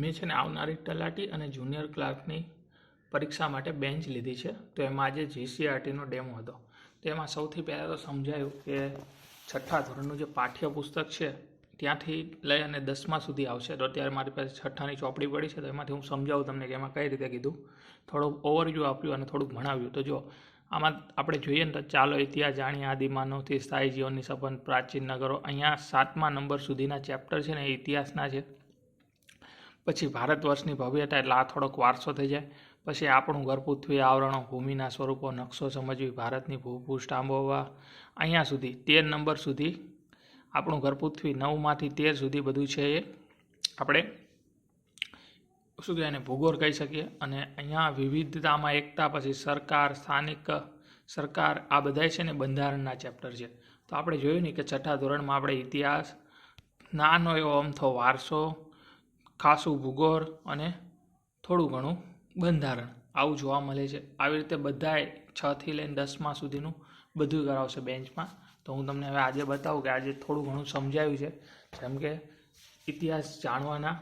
મેં છે ને આવનારી તલાટી અને જુનિયર ક્લાર્કની પરીક્ષા માટે બેન્ચ લીધી છે. તો એમાં આજે જીસીઆરટીનો ડેમો હતો. તો એમાં સૌથી પહેલાં તો સમજાયું કે છઠ્ઠા ધોરણનું જે પાઠ્યપુસ્તક છે ત્યાંથી લઈ અને 10મા સુધી આવશે. તો અત્યારે મારી પાસે છઠ્ઠાની ચોપડી પડી છે, તો એમાંથી હું સમજાવું તમને કે એમાં કઈ રીતે કીધું. થોડુંક ઓવરવ્યૂ આપ્યું અને થોડુંક ભણાવ્યું. તો જો આમાં આપણે જોઈએ ને તો ચાલો ઇતિહાસ જાણીએ આદિમાનવથી સ્થાયી જીવનની સંબંધ પ્રાચીન નગરો. અહીંયા 7મા નંબર સુધીના ચેપ્ટર છે ને એ ઇતિહાસના છે. પછી ભારત વર્ષની ભવ્યતા એટલે આ થોડોક વારસો થઈ જાય. પછી આપણું ઘર પૃથ્વી આવરણો ભૂમિના સ્વરૂપો નકશો સમજવી ભારતની ભૂપૃષ્ઠ આંબોવા અહીંયા સુધી 13 નંબર સુધી આપણું ઘર પૃથ્વી 9માંથી 13 સુધી બધું છે એ આપણે શું કહેવાય એને ભૂગોળ કહી શકીએ. અને અહીંયા વિવિધતામાં એકતા પછી સરકાર સ્થાનિક સરકાર આ બધા છે ને બંધારણના ચેપ્ટર છે. તો આપણે જોયું ને કે છઠ્ઠા ધોરણમાં આપણે ઇતિહાસ નાનો એવો અમથો વારસો ખાસું ભૂગોળ અને થોડું ઘણું બંધારણ આવું જોવા મળે છે. આવી રીતે બધાએ 6થી લઈને 10મા સુધીનું બધું કરાવશે બેન્ચમાં. તો હું તમને હવે આજે બતાવું કે આજે થોડું ઘણું સમજાવ્યું છે. જેમ કે ઇતિહાસ જાણવાના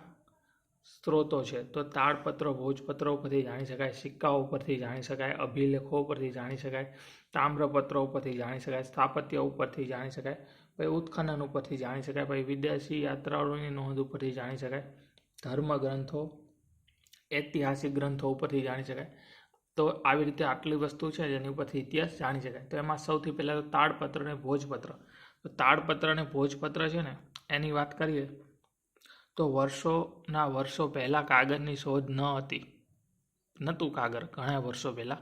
સ્ત્રોતો છે તો તાળપત્રો ભોજપત્રો ઉપરથી જાણી શકાય, સિક્કાઓ ઉપરથી જાણી શકાય, અભિલેખો ઉપરથી જાણી શકાય, તામ્રપત્રો ઉપરથી જાણી શકાય, સ્થાપત્ય ઉપરથી જાણી શકાય, પછી ઉત્ખનન ઉપરથી જાણી શકાય, પછી વિદેશી યાત્રાળુઓની નોંધ ઉપરથી જાણી શકાય, ધર્મગ્રંથો ઐતિહાસિક ગ્રંથો ઉપરથી જાણી શકાય. તો આવી રીતે આટલી વસ્તુ છે જેની ઉપરથી ઇતિહાસ જાણી શકાય. તો એમાં સૌથી પહેલાં તો તાળપત્ર અને ભોજપત્ર. તો તાળપત્ર અને ભોજપત્ર છે ને એની વાત કરીએ તો વર્ષો પહેલાં કાગળની શોધ નહોતું કાગળ ઘણા વર્ષો પહેલાં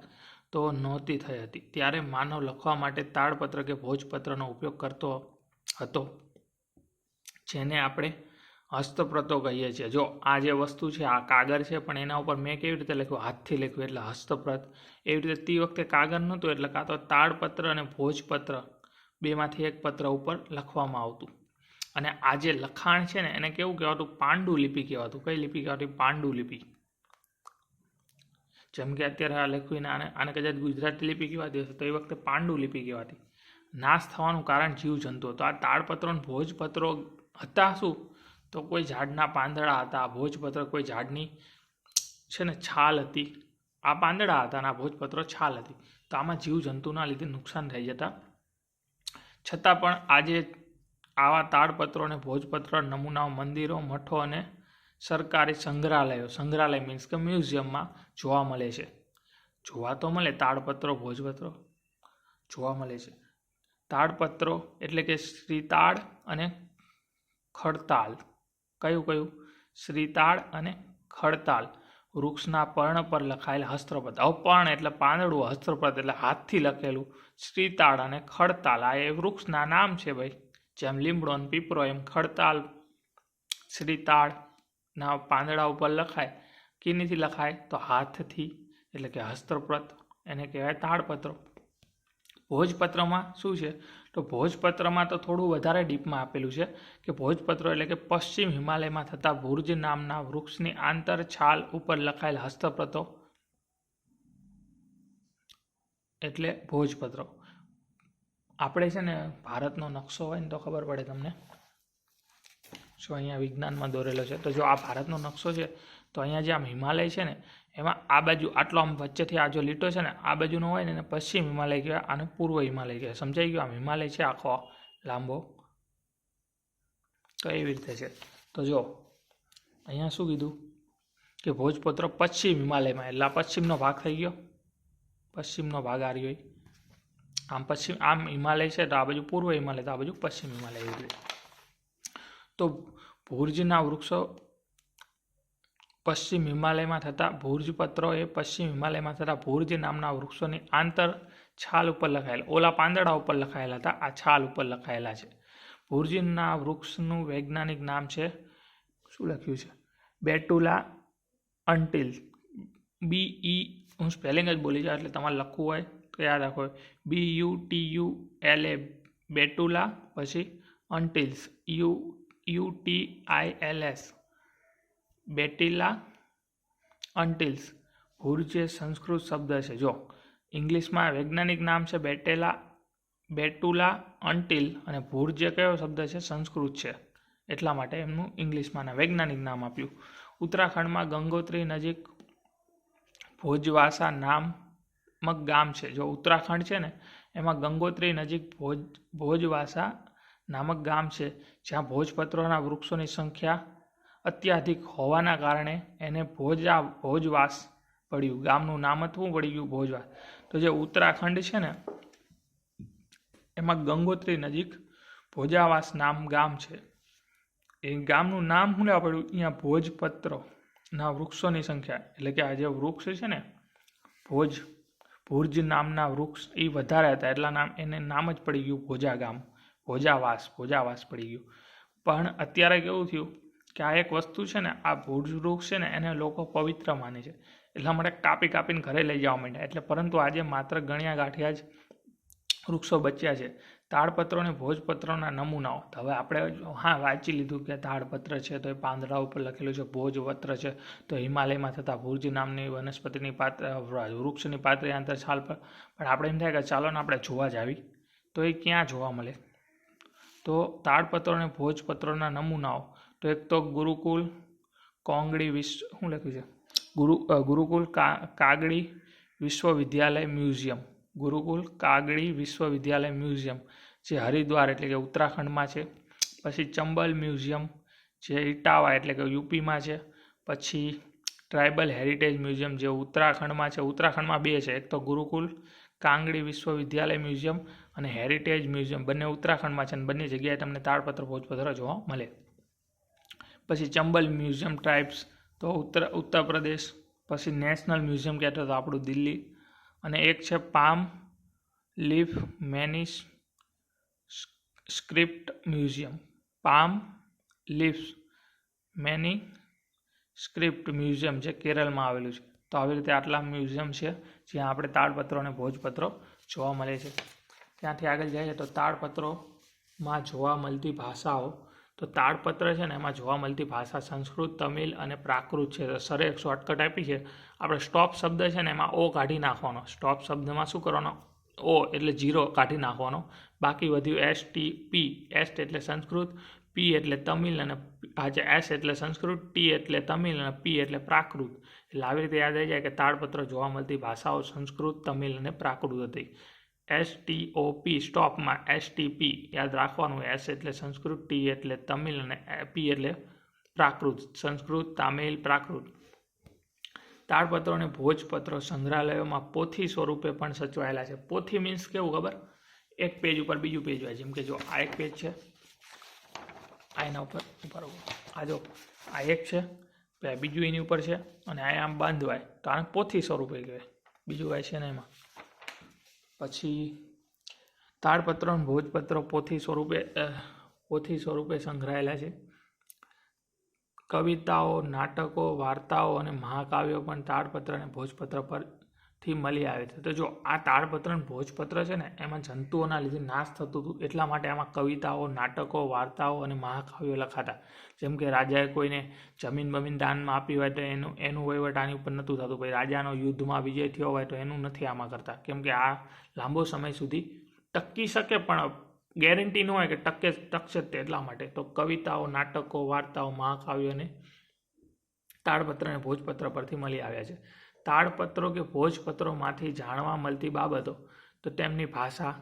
તો નહોતી થઈ હતી. ત્યારે માનવ લખવા માટે તાળપત્ર કે ભોજપત્રનો ઉપયોગ કરતો હતો, જેને આપણે હસ્તપ્રતો કહીએ છીએ. જો આ જે વસ્તુ છે આ કાગળ છે, પણ એના ઉપર મેં કેવી રીતે લખ્યું, હાથથી લખ્યું એટલે હસ્તપ્રત. એવી રીતે તે વખતે કાગળ નહોતું એટલે કાં તો તાળપત્ર અને ભોજપત્ર બેમાંથી એક પત્ર ઉપર લખવામાં આવતું. અને આ જે લખાણ છે ને એને કેવું કહેવાતું, પાંડુલિપિ કહેવાતું. કઈ લિપિ કહેવાતી? પાંડુલિપિ. જેમ કે અત્યારે આ લખ્યું આને કદાચ ગુજરાતી લિપિ કહેવાતી હશે તો એ વખતે પાંડુલિપિ કહેવાતી. નાશ થવાનું કારણ જીવજંતુઓ. તો આ તાળપત્રો અને ભોજપત્રો હતા શું? તો કોઈ ઝાડના પાંદડા હતા. ભોજપત્ર કોઈ ઝાડની છે ને છાલ હતી. આ પાંદડા હતા અને આ ભોજપત્રો છાલ હતી. તો આમાં જીવજંતુના લીધે નુકસાન થઈ જતા. છતાં પણ આજે આવા તાળપત્રો અને ભોજપત્ર નમૂનાઓ મંદિરો, મઠો અને સરકારી સંગ્રહાલય મીન્સ કે મ્યુઝિયમમાં જોવા મળે છે. જોવા તો મળે તાળપત્રો ભોજપત્રો જોવા મળે છે. તાળપત્રો એટલે કે શ્રીતાળ અને ખડતાલ. કયું? શ્રીતાળ અને ખડતાલ વૃક્ષના પર્ણ પર લખાયેલ હસ્તપ્રત. હવે પર્ણ એટલે પાંદડું, હસ્તપ્રત એટલે હાથથી લખેલું. શ્રીતાળ અને ખડતાલ આ એ વૃક્ષના નામ છે ભાઈ. જેમ લીમડો અને પીપળો એમ ખડતાલ શ્રીતાળના પાંદડા ઉપર લખાય. કેનીથી લખાય? તો હાથથી એટલે કે હસ્તપ્રત, એને કહેવાય તાળપત્રો. ભોજપત્રમાં શું છે? તો ભોજપત્રમાં તો થોડું વધારે ડીપમાં આપેલું છે કે ભોજપત્રો એટલે કે પશ્ચિમ હિમાલયમાં થતા ભુર્જ નામના વૃક્ષની આંતર છાલ ઉપર લખાયેલ હસ્તપ્રતો એટલે ભોજપત્રો. આપણે છે ને ભારતનો નકશો હોય ને તો ખબર પડે તમને. જો અહીંયા વિજ્ઞાનમાં દોરેલો છે. તો જો આ ભારતનો નકશો છે તો અહીંયા જે આમ હિમાલય છે ને એમાં આ બાજુ આટલો આમ વચ્ચેથી આ જો લીટો છે ને આ બાજુનો હોય ને એને પશ્ચિમ હિમાલય કહેવાય, આને પૂર્વ હિમાલય કહેવાય. સમજાઈ ગયું? આમ હિમાલય છે આખો લાંબો. તો એવી રીતે છે. તો જો અહીંયા શું કીધું કે ભોજપત્ર પશ્ચિમ હિમાલયમાં, એટલે આ પશ્ચિમનો ભાગ થઈ ગયો. પશ્ચિમનો ભાગ આ રહ્યો. આમ હિમાલય છે તો આ બાજુ પૂર્વ હિમાલય, તો આ બાજુ પશ્ચિમ હિમાલય. એવી રીતે. તો ભુર્જના વૃક્ષો પશ્ચિમ હિમાલયમાં થતા ભોજપત્રો એ પશ્ચિમ હિમાલયમાં થતા ભુર્જ નામના વૃક્ષોની આંતર છાલ ઉપર લખાયેલા. ઓલા પાંદડા ઉપર લખાયેલા હતા, આ છાલ ઉપર લખાયેલા છે. ભુર્જના વૃક્ષનું વૈજ્ઞાનિક નામ છે, શું લખ્યું છે? બેટુલા અંટિલ. હું સ્પેલિંગ જ બોલી જાઉં એટલે તમારે લખવું હોય તો યાદ રાખો. BUTULA બેટુલા, પછી અંટિલ્સ UTILS બેટિલા અંટિલ્સ. ભુર્જ એ સંસ્કૃત શબ્દ છે. જો ઇંગ્લિશમાં વૈજ્ઞાનિક નામ છે બેટુલા અંટિલ અને ભુર્જ કયો શબ્દ છે? સંસ્કૃત છે. એટલા માટે એમનું ઇંગ્લિશમાં વૈજ્ઞાનિક નામ આપ્યું. ઉત્તરાખંડમાં ગંગોત્રી નજીક ભોજવાસા નામક ગામ છે. જો ઉત્તરાખંડ છે ને એમાં ગંગોત્રી નજીક ભોજવાસા નામક ગામ છે, જ્યાં ભોજપત્રોના વૃક્ષોની સંખ્યા અત્યાધિક હોવાના કારણે એને ભોજવાસ પડ્યું. ગામનું નામ શું પડી ગયું? ભોજવાસ. તો જે ઉત્તરાખંડ છે ને એમાં ગંગોત્રી નજીક ભોજાવાસ નામ ગામ છે. એ ગામનું નામ શું લેવા પડ્યું? અહીંયા ભોજપત્રના વૃક્ષોની સંખ્યા, એટલે કે આ જે વૃક્ષ છે ને ભુર્જ નામના વૃક્ષ એ વધારે હતા, એટલા એને નામ જ પડી ગયું ભોજા ગામ, ભોજાવાસ પડી ગયું. પણ અત્યારે કેવું થયું કે આ એક વસ્તુ છે ને, આ ભુર્જ વૃક્ષ છે ને એને લોકો પવિત્ર માને છે, એટલા માટે કાપીને ઘરે લઈ જવા માંડ્યા. એટલે પરંતુ આજે માત્ર ગણ્યા ગાંઠિયા જ વૃક્ષો બચ્યા છે. તાડપત્રો અને ભોજપત્રોના નમૂનાઓ. તો હવે આપણે વાંચી લીધું કે તાડપત્ર છે તો એ પાંદડા ઉપર લખેલું છે, ભોજપત્ર છે તો હિમાલયમાં થતા ભુર્જ નામની વનસ્પતિની વૃક્ષની પાત્રી આંતર છાલ પર. પણ આપણે એમ થાય કે ચાલો ને આપણે જોવા જ આવી, તો એ ક્યાં જોવા મળે? તો તાડપત્રો અને ભોજપત્રોના નમૂનાઓ, તો એક તો ગુરુકુલ કાગડી વિશ્વવિદ્યાલય મ્યુઝિયમ, ગુરુકુલ કાગડી વિશ્વવિદ્યાલય મ્યુઝિયમ જે હરિદ્વાર એટલે કે ઉત્તરાખંડમાં છે. પછી ચંબલ મ્યુઝિયમ જે ઇટાવા એટલે કે યુપીમાં છે. પછી ટ્રાઇબલ હેરિટેજ મ્યુઝિયમ જે ઉત્તરાખંડમાં છે. ઉત્તરાખંડમાં બે છે, એક તો ગુરુકુલ કાંગડી વિશ્વવિદ્યાલય મ્યુઝિયમ અને હેરિટેજ મ્યુઝિયમ, બંને ઉત્તરાખંડમાં છે અને બંને જગ્યાએ તમને તાડપત્ર ભોજપત્ર જોવા મળે. પછી ચંબલ મ્યુઝિયમ ટ્રાઇબ્સ તો ઉત્તર પ્રદેશ. પછી નેશનલ મ્યુઝિયમ કહેતો તો આપણું દિલ્હી. અને એક છે palm leaf manuscript museum, palm leaf manuscript museum જે કેરળમાં આવેલું છે. તો આવી રીતે આટલા મ્યુઝિયમ છે જ્યાં આપણે તાડપત્રો અને ભોજપત્રો જોવા મળે છે. ત્યાંથી આગળ જઈએ તો તાડપત્રોમાં જોવા મળતી ભાષાઓ. તો તાડપત્ર છે ને એમાં જોવા મળતી ભાષા સંસ્કૃત, તમિલ અને પ્રાકૃત છે. તો સરે એક શોર્ટકટ આપી છે, આપણે સ્ટોપ શબ્દ છે ને એમાં ઓ કાઢી નાખવાનો. સ્ટોપ શબ્દમાં શું કરવાનો? ઓ એટલે 0 કાઢી નાખવાનો. બાકી વધ્યું એસ ટી પી. એસ એટલે સંસ્કૃત, પી એટલે તમિલ, અને આજે એસ એટલે સંસ્કૃત, ટી એટલે તમિલ અને પી એટલે પ્રાકૃત. એટલે આવી રીતે યાદ આવી જાય કે તાડપત્ર જોવા મળતી ભાષાઓ સંસ્કૃત, તમિલ અને પ્રાકૃત હતી. STOP સ્ટોપમાં STP યાદ રાખવાનું. એસ એટલે સંસ્કૃત, ટી એટલે તમિલ અને પી એટલે પ્રાકૃત, સંસ્કૃત, તામિલ, પ્રાકૃત. તાડપત્રો અને ભોજપત્રો સંગ્રહાલયોમાં પોથી સ્વરૂપે પણ સચવાયેલા છે. પોથી મીન્સ કેવું ખબર? એક પેજ ઉપર બીજું પેજ હોય. જેમ કે જો આ એક પેજ છે, આ એના ઉપર આ જો આ એક છે, બીજું એની ઉપર છે અને આ આમ બાંધવાય, તો આને પોથી સ્વરૂપે કહેવાય. બીજું કાંઈ છે ને એમાં. પછી તાડપત્રો અને ભોજપત્રો પોથી સ્વરૂપે સંગ્રહાયેલા છે. કવિતાઓ, નાટકો, વાર્તાઓ અને મહાકાવ્યો પણ તાડપત્ર અને ભોજપત્ર પરથી મળી આવે છે. તો જો આ તાડપત્ર અને ભોજપત્ર છે ને એમાં જંતુઓના લીધે નાશ થતું હતું, એટલા માટે આમાં કવિતાઓ, નાટકો, વાર્તાઓ અને મહાકાવ્યો લખાતા. જેમ કે રાજાએ કોઈને જમીન દાનમાં આપી હોય તો એનું વહીવટ આની ઉપર નહોતું થતું. ભાઈ રાજાનો યુદ્ધમાં વિજય થયો હોય તો એનું નથી આમાં કરતા, કેમ કે આ લાંબો સમય સુધી ટકી શકે પણ ગેરંટી ન હોય કે ટકશે જ. એટલા માટે તો કવિતાઓ, નાટકો, વાર્તાઓ, મહાકાવ્યો અને તાડપત્ર અને ભોજપત્ર પરથી મળી આવ્યા છે. તાડપત્રો કે ભોજપત્રોમાંથી જાણવા મળતી બાબતો, તો તેમની ભાષા,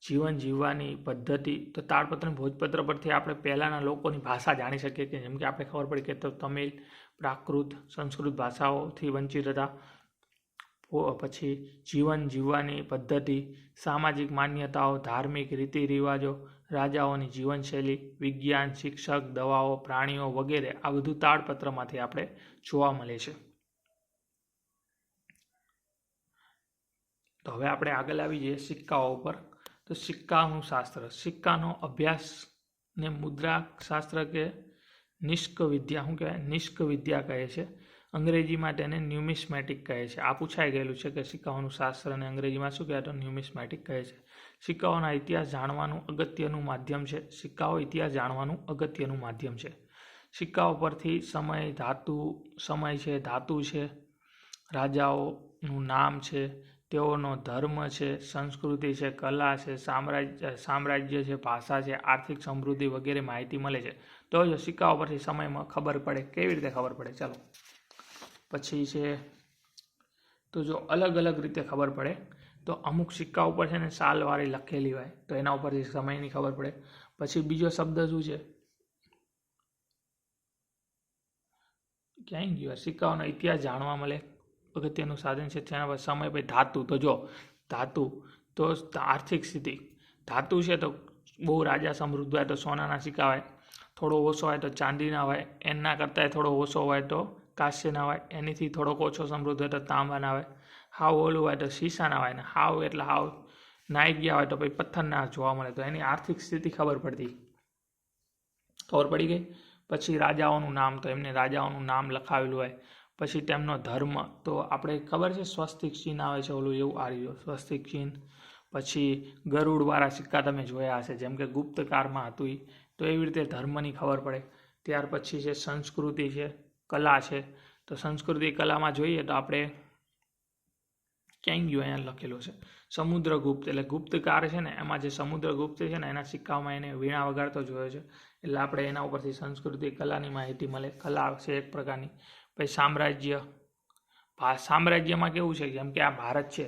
જીવન જીવવાની પદ્ધતિ. તો તાડપત્ર અને ભોજપત્ર પરથી આપણે પહેલાંના લોકોની ભાષા જાણી શકીએ કે જેમ કે આપણે ખબર પડી કે તો તમિલ, પ્રાકૃત, સંસ્કૃત ભાષાઓથી વંચિત હતા. પછી જીવન જીવવાની પદ્ધતિ, સામાજિક માન્યતાઓ, ધાર્મિક રીતિ રિવાજો, રાજાઓની જીવનશૈલી, વિજ્ઞાન, શિક્ષક, દવાઓ, પ્રાણીઓ વગેરે આ બધું તાડપત્રમાંથી આપણે જોવા મળે છે. તો હવે આપણે આગળ આવી જઈએ સિક્કાઓ ઉપર. તો સિક્કાનું શાસ્ત્ર, સિક્કાનો અભ્યાસ ને મુદ્રા શાસ્ત્ર કે નિષ્ક વિદ્યા, શું કહેવાય? નિષ્ક વિદ્યા કહે છે. અંગ્રેજીમાં તેને ન્યુમિસ્મેટિક કહે છે. આ પૂછાઈ ગયેલું છે કે સિક્કાઓનું શાસ્ત્ર અને અંગ્રેજીમાં શું કહેવાય? તો ન્યુમિસ્મેટિક કહે છે. સિક્કાઓના ઇતિહાસ જાણવાનું અગત્યનું માધ્યમ છે. સિક્કાઓ ઇતિહાસ જાણવાનું અગત્યનું માધ્યમ છે. સિક્કાઓ પરથી સમય છે, ધાતુ છે, રાજાઓનું નામ છે, તેઓનો ધર્મ છે, સંસ્કૃતિ છે, કલા છે, સામ્રાજ્ય છે, ભાષા છે, આર્થિક સમૃદ્ધિ વગેરે માહિતી મળે છે. તો જો સિક્કાઓ પરથી સમયમાં ખબર પડે. કેવી રીતે ખબર પડે? ચાલો પછી છે તો જો અલગ અલગ રીતે ખબર પડે તો અમુક સિક્કા ઉપર છે ને સાલવાળી લખેલી હોય તો એના ઉપરથી સમયની ખબર પડે. પછી બીજો શબ્દ શું છે? ક્યાંય ગયો? સિક્કાઓનો ઇતિહાસ જાણવા મળે. અગત્યનું સાધન છે તેના પર સમય. પછી ધાતુ. તો જો ધાતુ તો આર્થિક સ્થિતિ. ધાતુ છે તો બહુ રાજા સમૃદ્ધ હોય તો સોનાના સિક્કા હોય, થોડો ઓછો હોય તો ચાંદીના હોય, એના કરતાં થોડો ઓછો હોય તો કાંસ્યના હોય, એનીથી થોડોક ઓછો સમૃદ્ધ હોય તો તાંબાના હોય, હાવ ઓલું હોય તો શીશાના હોય, ને હાવ એટલે હાવ નાઈ ગયા હોય તો પછી પથ્થરના જોવા મળે. તો એની આર્થિક સ્થિતિ ખબર પડતી. ખબર પડી ગઈ. પછી રાજાઓનું નામ, તો એમને રાજાઓનું નામ લખાવેલું હોય. પછી તેમનો ધર્મ, તો આપણે ખબર છે સ્વસ્તિક ચિહ્ન આવે છે ઓલું, એવું આ રહ્યું સ્વસ્તિક ચિહ્ન. પછી ગરુડવાળા સિક્કા તમે જોયા હશે, જેમ કે ગુપ્ત કાળમાં હતું એ. તો એવી રીતે ધર્મની ખબર પડે. ત્યાર પછી છે સંસ્કૃતિ છે, કલા છે. તો સંસ્કૃતિ કલામાં જોઈએ તો આપણે ક્યાંય ગયું? અહીંયા લખેલું છે સમુદ્રગુપ્ત. એટલે ગુપ્તકાળ છે ને એમાં જે સમુદ્રગુપ્ત છે ને એના સિક્કાઓમાં એને વીણા વગાડતો જોયો છે. એટલે આપણે એના ઉપરથી સંસ્કૃતિ કલાની માહિતી મળે. કલા છે એક પ્રકારની. પછી સામ્રાજ્ય. સામ્રાજ્યમાં કેવું છે? જેમ કે આ ભારત છે,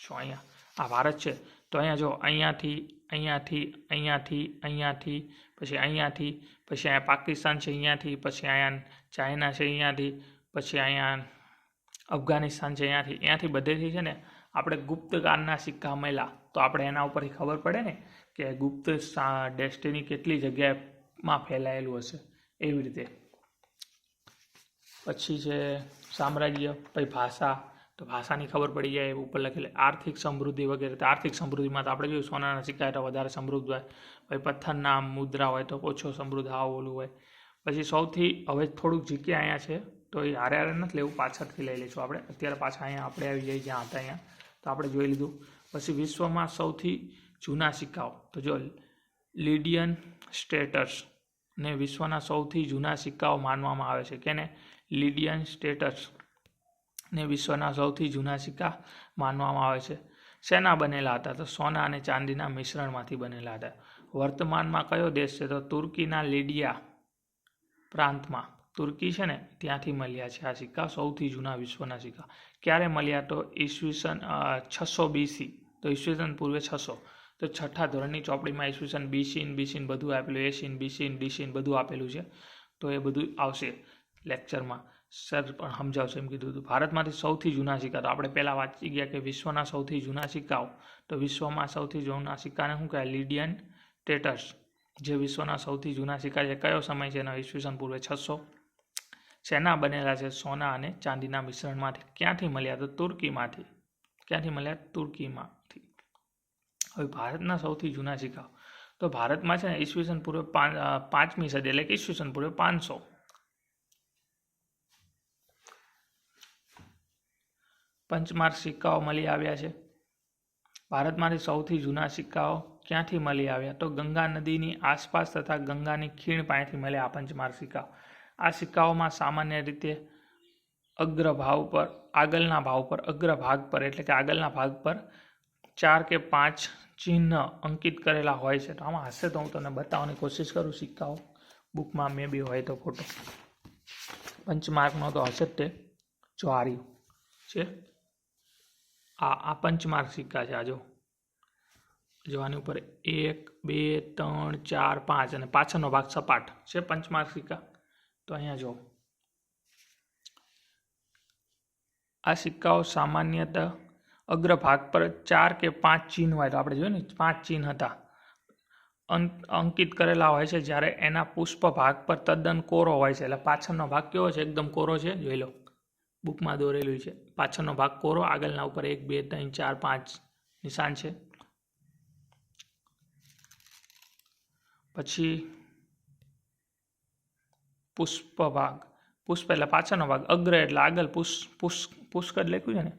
શું અહીંયા આ ભારત છે તો અહીંયા જો અહીંયાથી અહીંયાથી અહીંયાથી અહીંયાથી પછી અહીંયાથી પછી અહીંયા પાકિસ્તાન છે અહીંયાથી, પછી અહીંયા ચાઇના છે અહીંયાથી, પછી અહીંયા અફઘાનિસ્તાન છે અહીંયાથી બધેથી છે ને આપણે ગુપ્તકાળના સિક્કા મળ્યા તો આપણે એના ઉપરથી ખબર પડે ને કે ગુપ્ત ડેસ્ટિની કેટલી જગ્યાએમાં ફેલાયેલું હશે. એવી રીતે. પછી છે સામ્રાજ્ય. પછી ભાષા, તો ભાષાની ખબર પડી જાય ઉપર લખેલી. આર્થિક સમૃદ્ધિ વગેરે. તો આર્થિક સમૃદ્ધિમાં તો આપણે જોયું સોનાના સિક્કા તો વધારે સમૃદ્ધ હોય, પછી પથ્થરના મુદ્રા હોય તો ઓછો સમૃદ્ધ હાવ ઓલું હોય. પછી સૌથી હવે થોડુંક જગ્યા અહીંયા છે તો એ હારે નથી લેવું, પાછળથી લઈ લઈશું આપણે. અત્યારે પાછા અહીંયા આપણે આવી જઈએ જ્યાં હતા અહીંયા, તો આપણે જોઈ લીધું. પછી વિશ્વમાં સૌથી જૂના સિક્કાઓ, તો જો લીડિયન સ્ટેટસ ને વિશ્વના સૌથી જૂના સિક્કાઓ માનવામાં આવે છે. કેને? લીડિયન સ્ટેટસ ને વિશ્વના સૌથી જૂના સિક્કા માનવામાં આવે છે. શેના બનેલા હતા? તો સોના અને ચાંદીના મિશ્રણમાંથી બનેલા હતા. વર્તમાનમાં કયો દેશ છે? તો તુર્કીના લીડિયા પ્રાંતમાં, તુર્કી છે ને ત્યાંથી મળ્યા છે આ સિક્કા, સૌથી જૂના વિશ્વના સિક્કા. ક્યારે મળ્યા? તો ઈસવીસન 600 BC. તો ઈસવીસન પૂર્વે 600. તો છઠ્ઠા ધોરણની ચોપડીમાં ઈસવીસન બીસીન બધું આપેલું, એસીન બીસીન ડીસીન બધું આપેલું છે. તો એ બધું આવશે લેક્ચરમાં, સર પણ સમજાવશે એમ કીધું હતું. ભારતમાંથી સૌથી જૂના સિક્કા, તો આપણે પહેલાં વાંચી ગયા કે વિશ્વના સૌથી જૂના સિક્કાઓ. તો વિશ્વમાં સૌથી જૂના સિક્કાને શું કહેવાય? લીડિયન સ્ટેટસ. જે વિશ્વના સૌથી જૂના સિક્કા છે કયો સમય છે? એનો ઈસવીસન પૂર્વે 600. શેના બનેલા છે? સોના અને ચાંદીના મિશ્રણમાંથી. ક્યાંથી મળ્યા? તો તુર્કીમાંથી. ક્યાંથી મળ્યા? તુર્કીમાંથી. હવે ભારતના સૌથી જૂના સિક્કાઓ, તો ભારતમાં છે ને ઈસવીસન પૂર્વે 5મી સદી એટલે કે ઈસવીસન પૂર્વે 500. પંચમાર્ક સિક્કાઓ મળી આવ્યા છે. ભારતમાંથી સૌથી જૂના સિક્કાઓ ક્યાંથી મળી આવ્યા? તો ગંગા નદીની આસપાસ તથા ગંગાની ખીણ પાસેથી મળ્યા આ પંચમાર્ક સિક્કાઓ. આ સિક્કાઓમાં સામાન્ય રીતે અગ્રભાગ પર એટલે કે આગળના ભાગ પર 4 કે 5 ચિહ્ન અંકિત કરેલા હોય છે. તો આમાં હશે તો હું તમને બતાવવાની કોશિશ કરું. સિક્કાઓ બુકમાં મે બી હોય તો ફોટો પંચમાર્કનો તો હશે જ તે. જો આ રહ્યું છે, આ પંચમાર્ક સિક્કા છે. આ જો આની ઉપર 1 2 3 4 5 અને પાછળનો ભાગ સપાટ છે પંચમાર્ક સિક્કા. તો અહીંયા જો આ સિક્કાઓ સામાન્યતઃ અગ્રભાગ પર 4 કે 5 ચિહ્ન હોય. તો આપણે જોયું ને 5 ચિહ્ન હતા અંકિત કરેલા હોય છે, જ્યારે એના પુષ્પ ભાગ પર તદ્દન કોરો હોય છે. એટલે પાછળનો ભાગ કેવો છે? એકદમ કોરો છે. જોઈ લો, બુકમાં દોરેલું છે. પાછળનો ભાગ કોરો, આગળના ઉપર 1 2 3 4 5 નિશાન છે. પછી પુષ્પ ભાગ, પુષ્પ એટલે પાછળનો ભાગ, અગ્ર એટલે આગળ, પુષ્ક લખ્યું છે ને,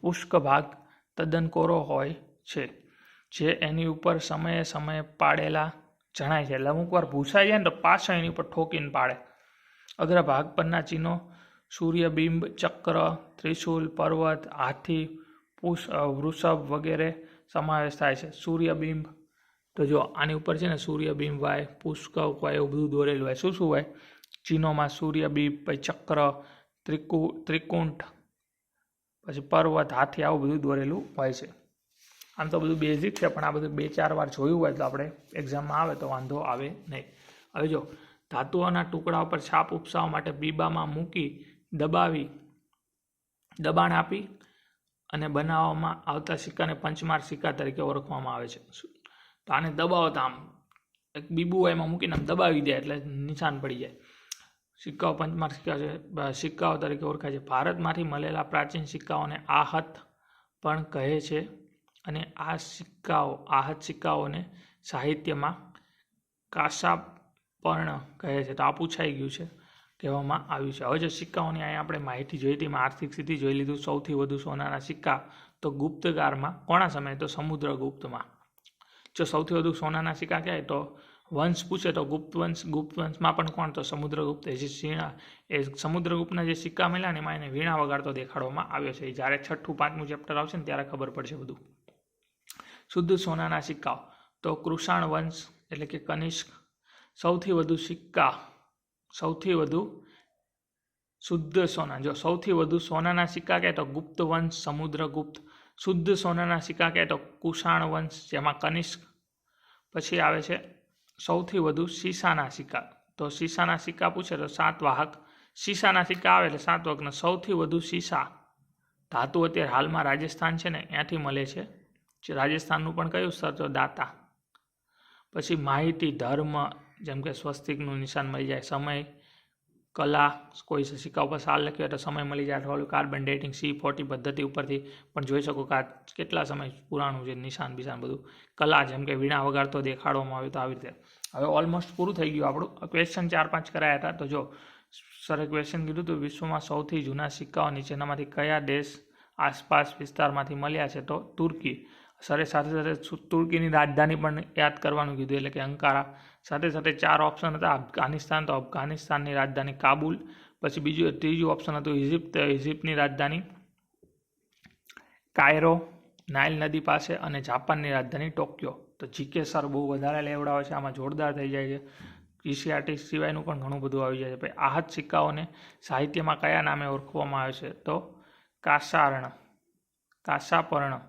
પુષ્ક ભાગ તદ્દન કોરો હોય છે, જે એની ઉપર સમયે પાડેલા જણાય છે. એટલે અમુક વાર ભૂસાઈ જાય ને તો પાછા એની ઉપર ઠોકીને પાડે. અગ્રભાગ પરના ચિહ્નો સૂર્યબિંબ, ચક્ર, ત્રિશૂલ, પર્વત, હાથી, વૃષભ વગેરે સમાવેશ થાય છે. સૂર્યબિંબ તો જો આની ઉપર છે ને સૂર્યબિંબ હોય, પુષ્કવ હોય, એવું બધું દોરેલું હોય. શું હોય ચિહ્નોમાં? સૂર્યબિંબ, પછી ચક્ર, ત્રિકુંઠ, પછી પર્વત, હાથી, આવું બધું દોરેલું હોય છે. આમ તો બધું બેઝિક છે, પણ આ બધું 2-4 વાર જોયું હોય તો આપણે એક્ઝામમાં આવે તો વાંધો આવે નહીં. હવે જો ધાતુઓના ટુકડા ઉપર છાપ ઉપસાવવા માટે બીબામાં મૂકી દબાણ આપી અને બનાવવામાં આવતા સિક્કાને પંચમાર સિક્કા તરીકે ઓળખવામાં આવે છે. તો આને દબાવો તો આમ એક બીબું હોય એમાં મૂકીને આમ દબાવી દે એટલે નિશાન પડી જાય. સિક્કાઓ પંચમાર સિક્કાઓ તરીકે ઓળખાય છે. ભારતમાંથી મળેલા પ્રાચીન સિક્કાઓને આહત પણ કહે છે અને આહત સિક્કાઓને સાહિત્યમાં કાંસાપર્ણ કહે છે. તો આ પૂછાઈ ગયું છે, કહેવામાં આવ્યું છે. હવે જો સિક્કાઓની અહીંયા આપણે માહિતી જોઈ હતી, આર્થિક સ્થિતિ જોઈ લીધું. સૌથી વધુ સોનાના સિક્કા તો ગુપ્તકાળમાં કોના સમયે? તો સમુદ્રગુપ્તમાં. જો સૌથી વધુ સોનાના સિક્કા કહેવાય તો વંશ પૂછે તો ગુપ્તવંશમાં પણ કોણ? તો સમુદ્રગુપ્ત. એ સમુદ્રગુપ્તના જે સિક્કા મળ્યા ને એમાં એને વીણા વગાડતો દેખાડવામાં આવ્યો છે. જ્યારે 6ઠું 5મું ચેપ્ટર આવશે ને ત્યારે ખબર પડશે બધું. શુદ્ધ સોનાના સિક્કાઓ તો કૃષાણ વંશ એટલે કે કનિષ્ક. સૌથી વધુ શુદ્ધ સોના, જો સૌથી વધુ સોનાના સિક્કા કહે તો ગુપ્ત વંશ, સમુદ્રગુપ્ત. શુદ્ધ સોનાના સિક્કા કહે તો કુષાણ વંશ, જેમાં કનિષ્ક. પછી આવે છે સૌથી વધુ શીશાના સિક્કા. તો શીશાના સિક્કા પૂછે તો 7 વાહક શીશાના સિક્કા આવે એટલે 7 વાહકનો. સૌથી વધુ શીશા ધાતુ અત્યારે હાલમાં રાજસ્થાન છે ને ત્યાંથી મળે છે. રાજસ્થાનનું પણ કયું સ્તર? તો દાતા. પછી માહિતી, ધર્મ, જેમ કે સ્વસ્તિકનું નિશાન મળી જાય. સમય, કલા, કોઈ સિક્કા ઉપર સાલ લખ્યો હોય તો સમય મળી જાય. અઠવાડિયું, કાર્બન ડેટિંગ, C40 પદ્ધતિ ઉપરથી પણ જોઈ શકો કે આ કેટલા સમય પુરાણું છે, નિશાન બધું. કલા, જેમ કે વીણા વગાડતો દેખાડવામાં આવ્યો તો આવી રીતે. હવે ઓલમોસ્ટ પૂરું થઈ ગયું આપણું. ક્વેશ્ચન 4-5 કરાયા હતા. તો જો સરે ક્વેશ્ચન કીધું હતું વિશ્વમાં સૌથી જૂના સિક્કાઓ નીચેનામાંથી કયા દેશ આસપાસ વિસ્તારમાંથી મળ્યા છે? તો તુર્કી. સરે સાથે તુર્કીની રાજધાની પણ યાદ કરવાનું કીધું એટલે કે અંકારા. સાથે 4 ઓપ્શન હતા. અફઘાનિસ્તાન, તો અફઘાનિસ્તાનની રાજધાની કાબુલ. પછી ત્રીજું ઓપ્શન હતું ઇજિપ્ત. ઇજિપ્તની રાજધાની કાયરો, નાઇલ નદી પાસે. અને જાપાનની રાજધાની ટોક્યો. તો જીકે સર બહુ વધારે લેવડાવે છે, આમાં જોરદાર થઈ જાય છે. GCRT સિવાયનું પણ ઘણું બધું આવી જાય છે. ભાઈ આહત સિક્કાઓને સાહિત્યમાં કયા નામે ઓળખવામાં આવે છે? તો કાંસાપર્ણ.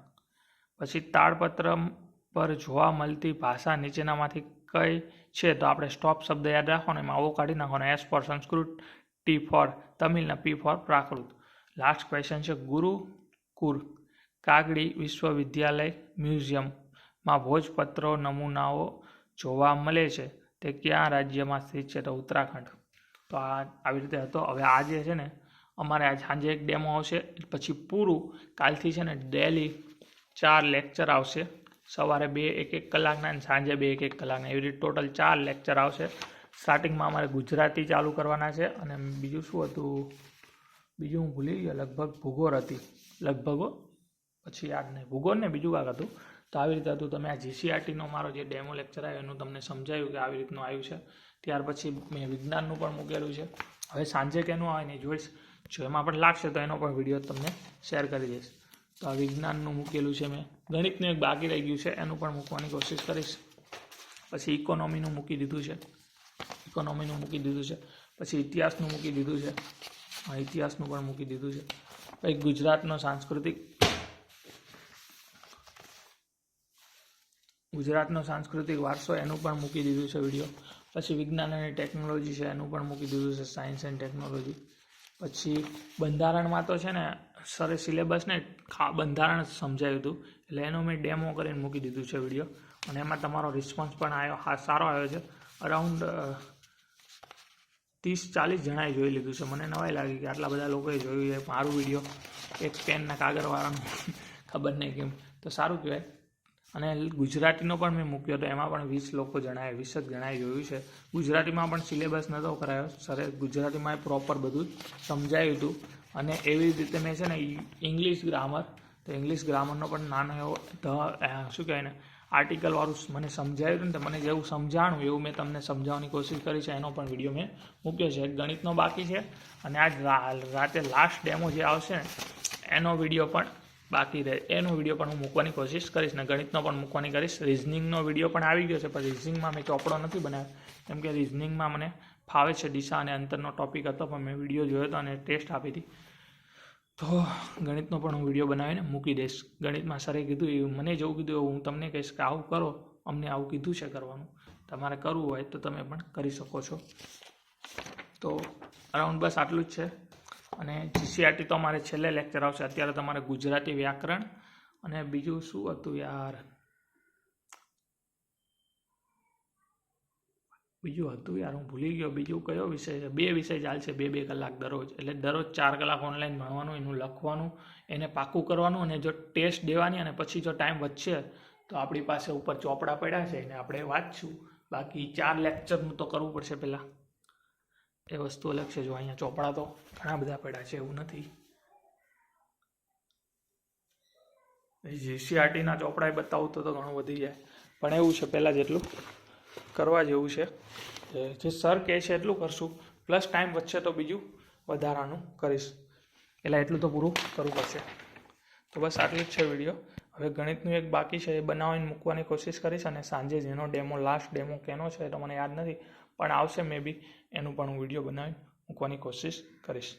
પછી તાડપત્ર પર જોવા મળતી ભાષા નીચેનામાંથી કઈ છે? તો આપણે સ્ટોપ શબ્દ યાદ રાખવાનો, એમાં આવો કાઢી નાખવાનો. S for Sanskrit, T for Tamil ને P for Prakrit. Last question છે ગુરુકુળ કાગડી વિશ્વવિદ્યાલય મ્યુઝિયમમાં ભોજપત્રો નમૂનાઓ જોવા મળે છે તે કયા રાજ્યમાં સ્થિત છે? તો ઉત્તરાખંડ. તો આ આવી રીતે હતો. હવે આ જે છે ને અમારે આજ સાંજે એક ડેમો આવશે, પછી પૂરું. કાલથી છે ને ડેલી 4 લેક્ચર આવશે. સવારે 2 1-1 કલાકના અને સાંજે 2 1-1 કલાકના. એવી રીતે ટોટલ 4 લેક્ચર આવશે. સ્ટાર્ટિંગમાં અમારે ગુજરાતી ચાલુ કરવાના છે અને બીજું શું હતું? બીજું હું ભૂલી ગયો. લગભગ ભૂગોળ હતી. પછી યાદ નહીં. ભૂગોળ ને બીજું કાંક હતું. તો આવી રીતે હતું. તમે આ GCRTનો મારો જે ડેમો લેક્ચર આવ્યો એનું તમને સમજાયું કે આવી રીતનું આવ્યું છે. ત્યાર પછી મેં વિજ્ઞાનનું પણ મૂકેલું છે. હવે સાંજે કેનું આવે ને જોઈશ. જો એમાં પણ લાગશે તો એનો પણ વિડીયો તમને શેર કરી દઈશ. તો આ વિજ્ઞાનનું મૂકેલું છે મેં. ગણિતનું એક બાકી રહી ગયું છે, એનું પણ મૂકવાની કોશિશ કરીશ. પછી ઇકોનોમીનું મૂકી દીધું છે. પછી ઇતિહાસનું મૂકી દીધું છે. ઇતિહાસનું પણ મૂકી દીધું છે. પછી ગુજરાતનો સાંસ્કૃતિક વારસો એનું પણ મૂકી દીધું છે વિડીયો. પછી વિજ્ઞાન અને ટેકનોલોજી છે એનું પણ મૂકી દીધું છે, સાયન્સ એન્ડ ટેકનોલોજી. પછી બંધારણમાં તો છે ને સરે સિલેબસને બંધારણ સમજાવ્યું હતું એટલે એનો મેં ડેમો કરીને મૂકી દીધું છે વિડીયો. અને એમાં તમારો રિસ્પોન્સ પણ સારો આવ્યો છે. અરાઉન્ડ 30-40 જણાએ જોઈ લીધું છે. મને નવાઈ લાગી કે આટલા બધા લોકોએ જોયું છે મારું વિડીયો. એક પેનના કાગળવાળાનું ખબર નહીં કેમ. તો સારું કહેવાય. અને ગુજરાતીનો પણ મેં મૂક્યો હતો, એમાં પણ 20 જણાએ જોયું છે. ગુજરાતીમાં પણ સિલેબસ નહોતો કરાયો સરે. ગુજરાતીમાં પ્રોપર બધું સમજાયું હતું. અને એવી રીતે મેં છે ને ઇંગ્લિશ ગ્રામરનો પણ નાનો એવો શું કહેવાય ને આર્ટિકલવાળું મને સમજાવ્યું ને તો મને જેવું સમજાણું એવું મેં તમને સમજાવવાની કોશિશ કરી છે. એનો પણ વિડીયો મેં મૂક્યો છે. ગણિતનો બાકી છે અને આજ રાતે લાસ્ટ ડેમો જે આવશે ને એનો વિડીયો પણ બાકી રહે. એનો વિડીયો પણ હું મૂકવાની કોશિશ કરીશ ને ગણિતનો પણ મૂકવાની કરીશ. રિઝનિંગનો વિડીયો પણ આવી ગયો છે, પણ રિઝનિંગમાં મેં ચોપડો નથી બનાવ્યો કેમ કે રિઝનિંગમાં મને ફાવે છે. દિશા અને અંતરનો ટોપિક હતો પણ મેં વિડીયો જોયો હતો અને ટેસ્ટ આપી હતી. તો ગણિતનો પણ હું વિડીયો બનાવીને મૂકી દઈશ. ગણિતમાં સરે કીધું એવું મને જેવું કીધું એવું હું તમને કહીશ કે આવું કરો, અમને આવું કીધું છે કરવાનું, તમારે કરવું હોય તો તમે પણ કરી શકો છો. તો અરાઉન્ડ બસ આટલું જ છે. અને જીસીઆરટી તો અમારે છેલ્લે લેક્ચર આવશે. અત્યારે તમારે ગુજરાતી વ્યાકરણ અને બીજું શું હતું યાર, હું ભૂલી ગયો. બીજું કયો વિષય છે? 2 વિષય ચાલશે 2 કલાક દરરોજ. એટલે દરરોજ 4 કલાક ઓનલાઈન ભણવાનું, એનું લખવાનું, એને પાકું કરવાનું અને જો ટેસ્ટ દેવાની અને પછી જો ટાઈમ વધશે તો આપણી પાસે ઉપર ચોપડા પડ્યા છે એને આપણે વાંચશું. બાકી 4 લેક્ચરનું તો કરવું પડશે પહેલાં. એ વસ્તુ અલગ છે. જો અહીંયા ચોપડા તો ઘણા બધા પડ્યા છે, એવું નથી. જીસીઆરટીના ચોપડાએ બતાવું તો ઘણું વધી જાય, પણ એવું છે પહેલાં જેટલું કરવા જેવું છે. જે સર કહે છે એટલું કરશું, પ્લસ ટાઈમ વધશે તો બીજું વધારાનું કરીશ. એટલે એટલું તો પૂરું કરવું પડશે. તો બસ આટલું જ છે વિડીયો. હવે ગણિતનું એક બાકી છે, એ બનાવીને મૂકવાની કોશિશ કરીશ. અને સાંજે જેનો ડેમો લાસ્ટ ડેમો કેનો છે એ તો મને યાદ નથી, પણ આવશે મે બી, એનું પણ હું વિડીયો બનાવીને મૂકવાની કોશિશ કરીશ.